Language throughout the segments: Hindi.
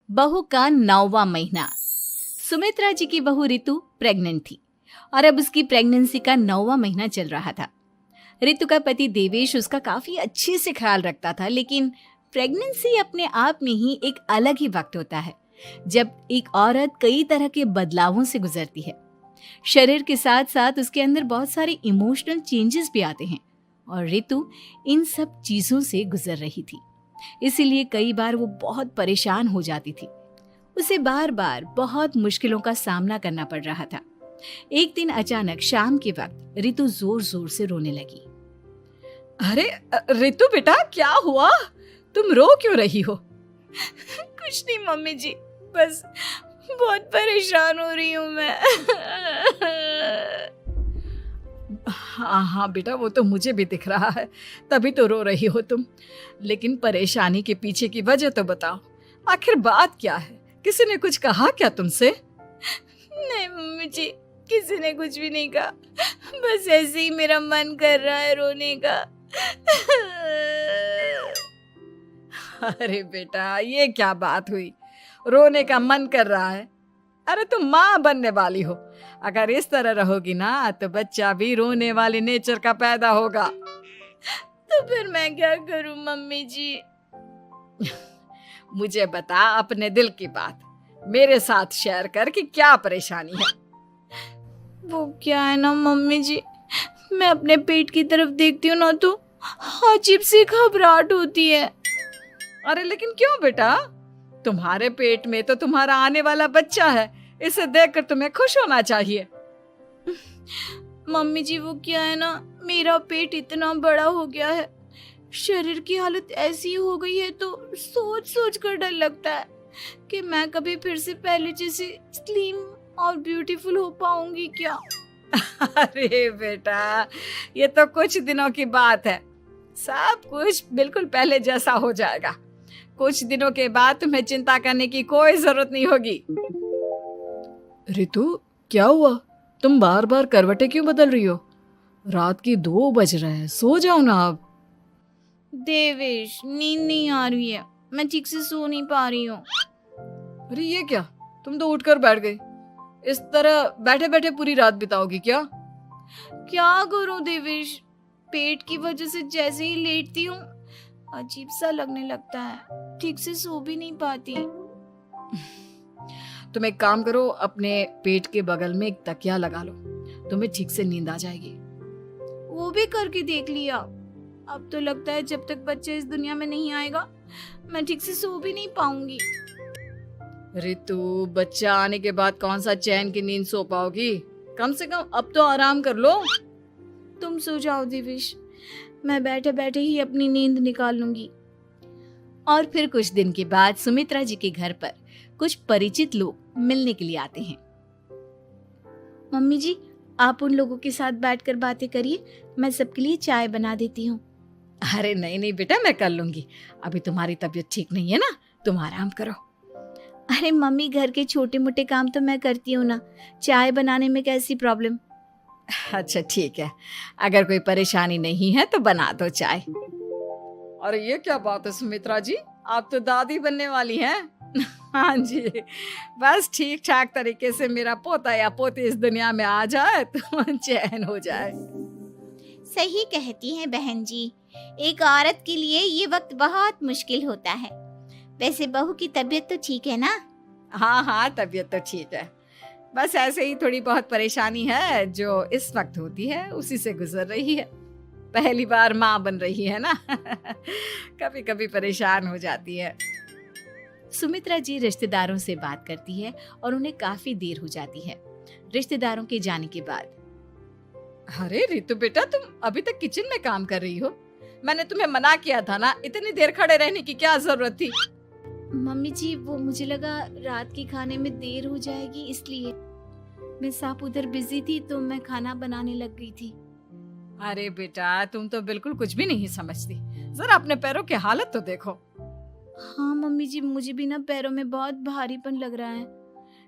बहू का 9वां महीना। सुमित्रा जी की बहू रितु प्रेग्नेंट थी और अब उसकी प्रेगनेंसी का 9वां महीना चल रहा था। रितु का पति देवेश उसका काफी अच्छे से ख्याल रखता था, लेकिन प्रेगनेंसी अपने आप में ही एक अलग ही वक्त होता है जब एक औरत कई तरह के बदलावों से गुजरती है। शरीर के साथ साथ उसके अंदर बहुत सारे इमोशनल चेंजेस भी आते हैं और रितु इन सब चीजों से गुजर रही थी। इसीलिए कई बार वो बहुत परेशान हो जाती थी। उसे बार बार बहुत मुश्किलों का सामना करना पड़ रहा था। एक दिन अचानक शाम के वक्त रितु जोर जोर से रोने लगी। अरे रितु बेटा, क्या हुआ? तुम रो क्यों रही हो? कुछ नहीं मम्मी जी, बस बहुत परेशान हो रही हूँ मैं। हाँ बेटा, वो तो मुझे भी दिख रहा है, तभी तो रो रही हो तुम। लेकिन परेशानी के पीछे की वजह तो बताओ, आखिर बात क्या है? किसी ने कुछ कहा क्या तुमसे? नहीं मम्मी जी, किसी ने कुछ भी नहीं कहा, बस ऐसे ही मेरा मन कर रहा है रोने का। अरे बेटा, ये क्या बात हुई? रोने का मन कर रहा है? अरे तुम माँ बनने वाली हो, अगर इस तरह रहोगी ना तो बच्चा भी रोने वाले नेचर का पैदा होगा। तो फिर मैं क्या करूं मम्मी जी? मुझे बता अपने दिल की बात, मेरे साथ शेयर कर कि क्या परेशानी है। वो क्या है ना मम्मी जी, मैं अपने पेट की तरफ देखती हूँ ना तो अजीब सी घबराहट होती है। अरे लेकिन क्यों बेटा? तुम्हारे पेट में तो तुम्हारा आने वाला बच्चा है, इसे देखकर तुम्हें खुश होना चाहिए। मम्मी जी वो क्या है ना, मेरा पेट इतना बड़ा हो गया है, शरीर की हालत ऐसी हो गई है तो सोच सोच कर डर लगता है कि मैं कभी फिर से पहले जैसी स्लिम और ब्यूटीफुल हो पाऊंगी क्या। अरे बेटा, ये तो कुछ दिनों की बात है, सब कुछ बिल्कुल पहले जैसा हो जाएगा। कुछ दिनों के बाद तुम्हें चिंता करने की कोई जरूरत नहीं होगी। रितु, क्या हुआ? तुम बार बार करवटें क्यों बदल रही हो? रात के 2 बज रहे हैं, सो जाओ ना अब। देवेश, नींद नहीं आ रही है, मैं ठीक से सो नहीं पा रही हूँ। अरे ये क्या, तुम तो उठकर बैठ गई। इस तरह बैठे बैठे पूरी रात बिताओगी क्या? क्या करूं देवेश, पेट की वजह से जैसे ही लेटती हूँ अजीब सा लगने लगता है, ठीक से सो भी नहीं पाती। तुम एक काम करो, अपने पेट के बगल में एक तकिया लगा लो, तुम्हें ठीक से नींद आ जाएगी। वो भी करके देख लिया, अब तो लगता है जब तक बच्चा इस दुनिया में नहीं आएगा मैं ठीक से सो भी नहीं पाऊंगी। रितु, बच्चा आने के बाद कौन सा चैन की नींद सो पाओगी? कम से कम अब तो आराम कर लो। तुम सो जाओ देवेश, मैं बैठे बैठे ही अपनी नींद निकाल लूंगी। और फिर कुछ दिन के बाद सुमित्रा जी के घर पर कुछ परिचित लोग मिलने के लिए आते हैं। मम्मी जी, आप उन लोगों के साथ बैठकर बातें करिए, मैं सबके लिए चाय बना देती हूँ। अरे नहीं नहीं बेटा, मैं कर लूंगी, अभी तुम्हारी तबीयत ठीक नहीं है ना, तुम आराम करो। अरे मम्मी, घर के छोटे मोटे काम तो मैं करती हूँ ना, चाय बनाने में कैसी प्रॉब्लम? अच्छा ठीक है, अगर कोई परेशानी नहीं है तो बना दो चाय। अरे ये क्या बात है सुमित्रा जी, आप तो दादी बनने वाली हैं। हाँ जी, बस ठीक ठाक तरीके से मेरा पोता या पोती इस दुनिया में आ जाए तो चैन हो जाए। सही कहती हैं बहन जी, एक औरत के लिए ये वक्त बहुत मुश्किल होता है। वैसे बहू की तबीयत तो ठीक है ना? हाँ हाँ, तबीयत तो ठीक है, बस ऐसे ही थोड़ी बहुत परेशानी है जो इस वक्त होती है, उसी से गुजर रही है। पहली बार माँ बन रही है ना, कभी कभी परेशान हो जाती है। सुमित्रा जी रिश्तेदारों से बात करती है और उन्हें काफी देर हो जाती है। रिश्तेदारों के जाने के बाद, अरे रितु बेटा, तुम अभी तक किचन में काम कर रही हो? मैंने तुम्हें मना किया था ना, इतनी देर खड़े रहने की क्या जरूरत थी? मम्मी जी, वो मुझे लगा रात के खाने में देर हो जाएगी, इसलिए मैं साफ उधर बिजी थी तो मैं खाना बनाने लग गई थी। अरे बेटा, तुम तो बिल्कुल कुछ भी नहीं समझती, जरा अपने पैरों की हालत तो देखो। हाँ मम्मी जी, मुझे भी ना पैरों में बहुत भारीपन लग रहा है।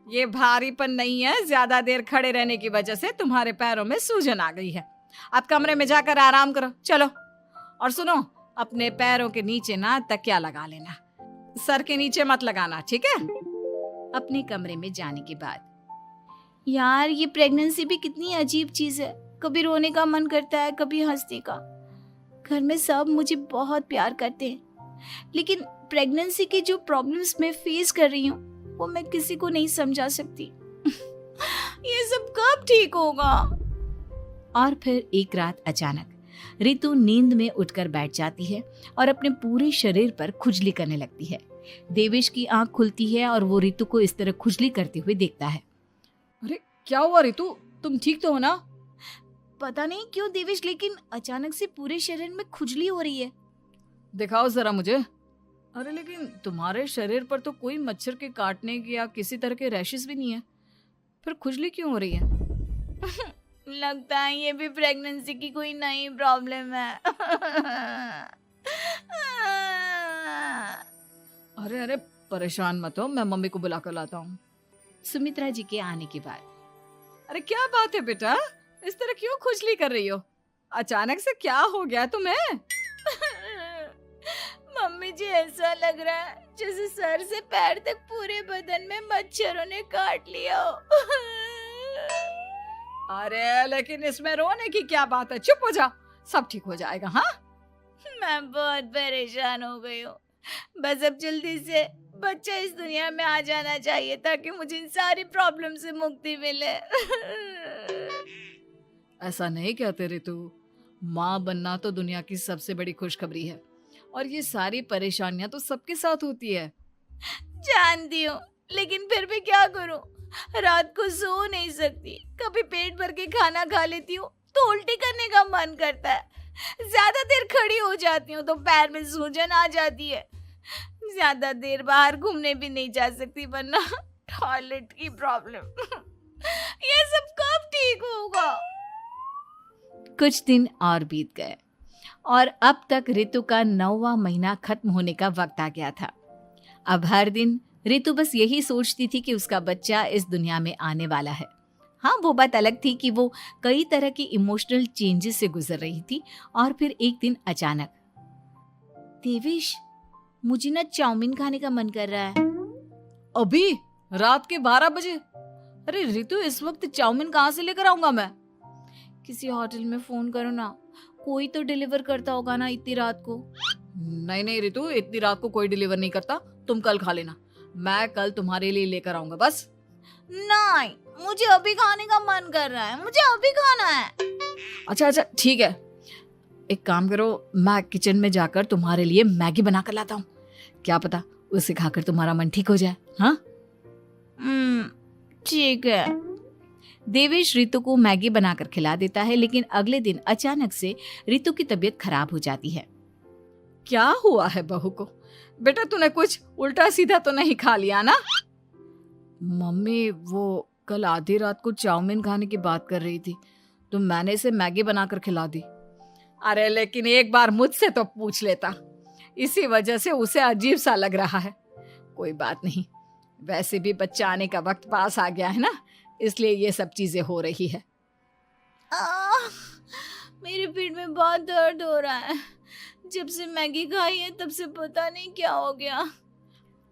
ये भारीपन नहीं है, ज्यादा देर खड़े रहने की वजह से तुम्हारे पैरों में सूजन आ गई है। अब कमरे में जाकर आराम करो, चलो। और सुनो, अपने पैरों के नीचे ना तकिया लगा लेना, सर के नीचे मत लगाना, ठीक है? अपने कमरे में जाने के बाद यार ये प्रेगनेंसी भी कितनी अजीब चीज है, कभी रोने का मन करता है, कभी हंसने का। घर में सब मुझे बहुत प्यार करते हैं, लेकिन प्रेगनेंसी की जो प्रॉब्लम्स मैं फेस कर रही हूँ वो मैं किसी को नहीं समझा सकती। ये सब कब ठीक होगा? और फिर एक रात अचानक रितु नींद में उठकर बैठ जाती है और अपने पूरे शरीर पर खुजली करने लगती है। देवेश की आंख खुलती है और वो रितु को इस तरह खुजली करते हुए देखता है। अरे क्या हुआ रितु, तुम ठीक तो हो ना? पता नहीं क्यों देवेश, लेकिन अचानक से पूरे शरीर में खुजली हो रही है। दिखाओ जरा मुझे। अरे लेकिन तुम्हारे शरीर पर तो कोई मच्छर के काटने की या किसी तरह के रैशेस भी नहीं है, फिर खुजली क्यों हो रही है? लगता है ये भी प्रेगनेंसी की कोई नई प्रॉब्लम है। अरे अरे परेशान मत हो, मैं मम्मी को बुला कर लाता हूँ। सुमित्रा जी के आने के बाद अरे क्या बात है बेटा, इस तरह क्यों खुजली कर रही हो? अचानक से क्या हो गया तुम्हें? मम्मी जी ऐसा लग रहा है जैसे सर से पैर तक पूरे बदन में मच्छरों ने काट लिया हो। अरे लेकिन इसमें रोने की क्या बात है, चुप हो जाओ, सब ठीक हो जाएगा। हाँ मैं बहुत परेशान हो गई हूँ, बस अब जल्दी से बच्चा इस दुनिया में आ जाना चाहिए ताकि मुझे इन सारी प्रॉब्लम से मुक्ति मिले। ऐसा नहीं कहते रितु, माँ बनना तो दुनिया की सबसे बड़ी खुशखबरी है और ये सारी परेशानियां तो सबके साथ होती है। जानती हूँ, लेकिन फिर भी क्या करूँ, रात को सो नहीं सकती, कभी पेट भर के खाना खा लेती हूँ तो उल्टी करने का मन करता है, ज्यादा देर खड़ी हो जाती हूँ तो पैर में सूजन आ जाती है, ज्यादा देर बाहर घूमने भी नहीं जा सकती वरना टॉयलेट की प्रॉब्लम। ये सब कब ठीक होगा? कुछ दिन और बीत गए और अब तक रितु का 9वां महीना खत्म होने का वक्त आ गया था। अब हर दिन रितु बस यही सोचती थी कि उसका बच्चा इस दुनिया में आने वाला है। हाँ, वो बात अलग थी कि वो कई तरह की इमोशनल चेंजेस से गुजर रही थी और फिर एक दिन अचानक, देवेश मुझे ना चाउमीन खाने का मन कर रहा है। अभी रात के 12 बजे? अरे रितु, इस वक्त चाउमीन कहाँ से लेकर आऊंगा मैं? किसी होटल में फोन करो ना, कोई तो डिलीवर करता होगा ना इतनी रात को। नहीं नहीं रितु, इतनी रात को कोई डिलीवर नहीं करता, तुम कल खा लेना, मैं कल तुम्हारे लिए लेकर आऊंगा बस। नहीं, मुझे अभी खाने का मन कर रहा है, मुझे अभी खाना है। अच्छा अच्छा ठीक है, एक काम करो, मैं किचन में जाकर तुम्हारे लिए मैगी बना कर लाता हूँ, क्या पता उसे खाकर तुम्हारा मन ठीक हो जाए। हाँ ठीक है। देवेश रितु को मैगी बनाकर खिला देता है, लेकिन अगले दिन अचानक से रितु की तबीयत खराब हो जाती है। क्या हुआ है बहू को? बेटा तूने कुछ उल्टा सीधा तो नहीं खा लिया ना? मम्मी वो कल आधी रात को चाउमीन खाने की बात कर रही थी तो मैंने इसे मैगी बनाकर खिला दी। अरे लेकिन एक बार मुझसे तो पूछ लेता, इसी वजह से उसे अजीब सा लग रहा है। कोई बात नहीं, वैसे भी बच्चा आने का वक्त पास आ गया है ना, इसलिए ये सब चीजें हो रही है। मेरे पेट में बहुत दर्द हो रहा है, जब से मैगी खाई है तब से पता नहीं क्या हो गया।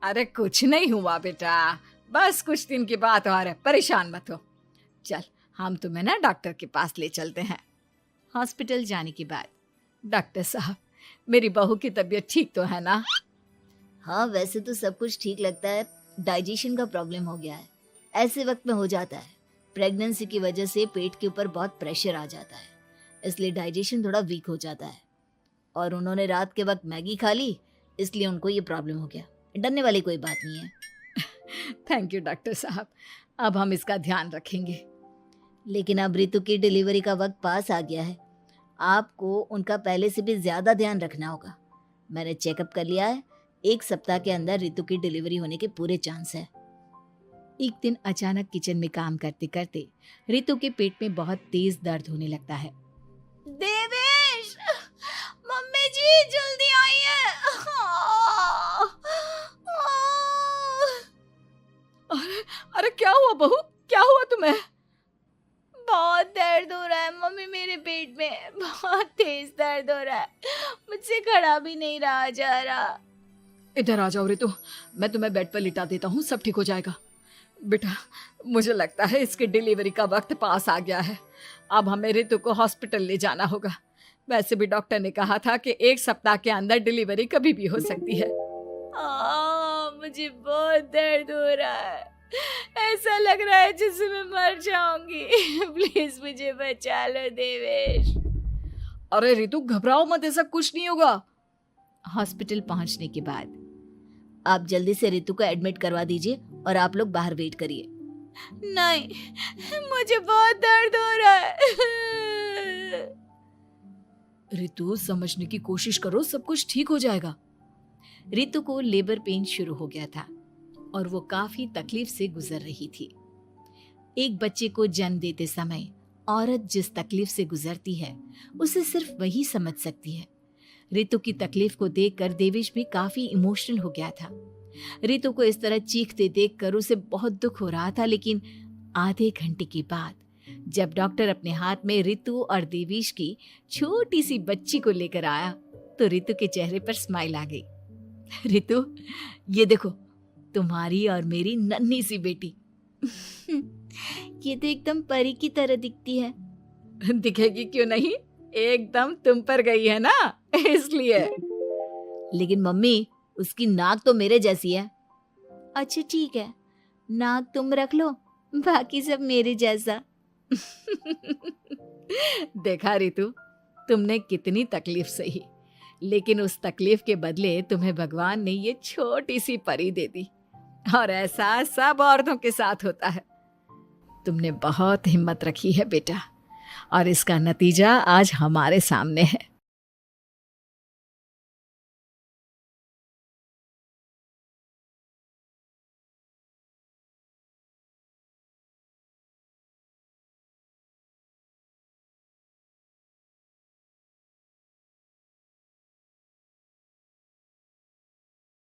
अरे कुछ नहीं हुआ बेटा, बस कुछ दिन की बात और है, परेशान मत हो। चल हम तुम्हें ना डॉक्टर के पास ले चलते हैं। हॉस्पिटल जाने के बाद, डॉक्टर साहब मेरी बहू की तबीयत ठीक तो है ना? हाँ, वैसे तो सब कुछ ठीक लगता है, डाइजेशन का प्रॉब्लम हो गया है, ऐसे वक्त में हो जाता है। प्रेगनेंसी की वजह से पेट के ऊपर बहुत प्रेशर आ जाता है, इसलिए डाइजेशन थोड़ा वीक हो जाता है। और उन्होंने रात के वक्त मैगी खा ली, इसलिए उनको ये प्रॉब्लम हो गया। डरने वाली कोई बात नहीं है। थैंक यू डॉक्टर साहब, अब हम इसका ध्यान रखेंगे। लेकिन अब रितु की डिलीवरी का वक्त पास आ गया है, आपको उनका पहले से भी ज़्यादा ध्यान रखना होगा। मैंने चेकअप कर लिया है, 1 सप्ताह के अंदर रितु की डिलीवरी होने के पूरे चांस है। एक दिन अचानक किचन में काम करते करते रितु के पेट में बहुत तेज दर्द होने लगता है। देवेश, मम्मी जी जल्दी आइए। अरे क्या हुआ बहू, क्या हुआ तुम्हें? बहुत दर्द हो रहा है मम्मी, मेरे पेट में बहुत तेज दर्द हो रहा है, मुझसे खड़ा भी नहीं रहा जा रहा। इधर आ जाओ रितु, मैं तुम्हें बेड पर लिटा देता हूँ, सब ठीक हो जाएगा। बेटा, मुझे लगता है इसकी डिलीवरी का वक्त पास आ गया है। अब हमें रितु को हॉस्पिटल ले जाना होगा। वैसे भी डॉक्टर ने कहा था कि 1 सप्ताह के अंदर डिलीवरी कभी भी हो सकती है। मुझे बहुत दर्द हो रहा है, ऐसा लग रहा है जैसे मैं मर जाऊंगी। प्लीज मुझे बचा लो देवेश। अरे रितु, घबराओ मत, ऐसा कुछ नहीं होगा। हॉस्पिटल पहुंचने के बाद आप जल्दी से रितु को एडमिट करवा दीजिए और आप लोग बाहर वेट करिए। नहीं, मुझे बहुत दर्द हो रहा है। रितु, समझने की कोशिश करो, सब कुछ ठीक हो जाएगा। रितु को लेबर पेन शुरू हो गया था और वो काफी तकलीफ से गुजर रही थी। एक बच्चे को जन्म देते समय औरत जिस तकलीफ से गुजरती है उसे सिर्फ वही समझ सकती है। रितु की तकलीफ को देखकर देवेश भी काफी इमोशनल हो गया था। रितु को इस तरह चीखते देखकर उसे बहुत दुख हो रहा था, लेकिन आधे घंटे के बाद जब डॉक्टर अपने हाथ में रितु और देवेश की छोटी सी बच्ची को लेकर आया तो रितु के चेहरे पर स्माइल आ गई। रितु, ये देखो, तुम्हारी और मेरी नन्ही सी बेटी। ये तो एकदम परी की तरह दिखती है। दिखेगी क्यों नहीं, एकदम तुम पर गई है ना, इसलिए। लेकिन मम्मी, उसकी नाक तो मेरे जैसी है। अच्छा ठीक है, नाक तुम रख लो, बाकी सब मेरे जैसा। देखा रितु, तुमने कितनी तकलीफ सही, लेकिन उस तकलीफ के बदले तुम्हें भगवान ने ये छोटी सी परी दे दी। और ऐसा सब औरतों के साथ होता है। तुमने बहुत हिम्मत रखी है बेटा, और इसका नतीजा आज हमारे सामने है।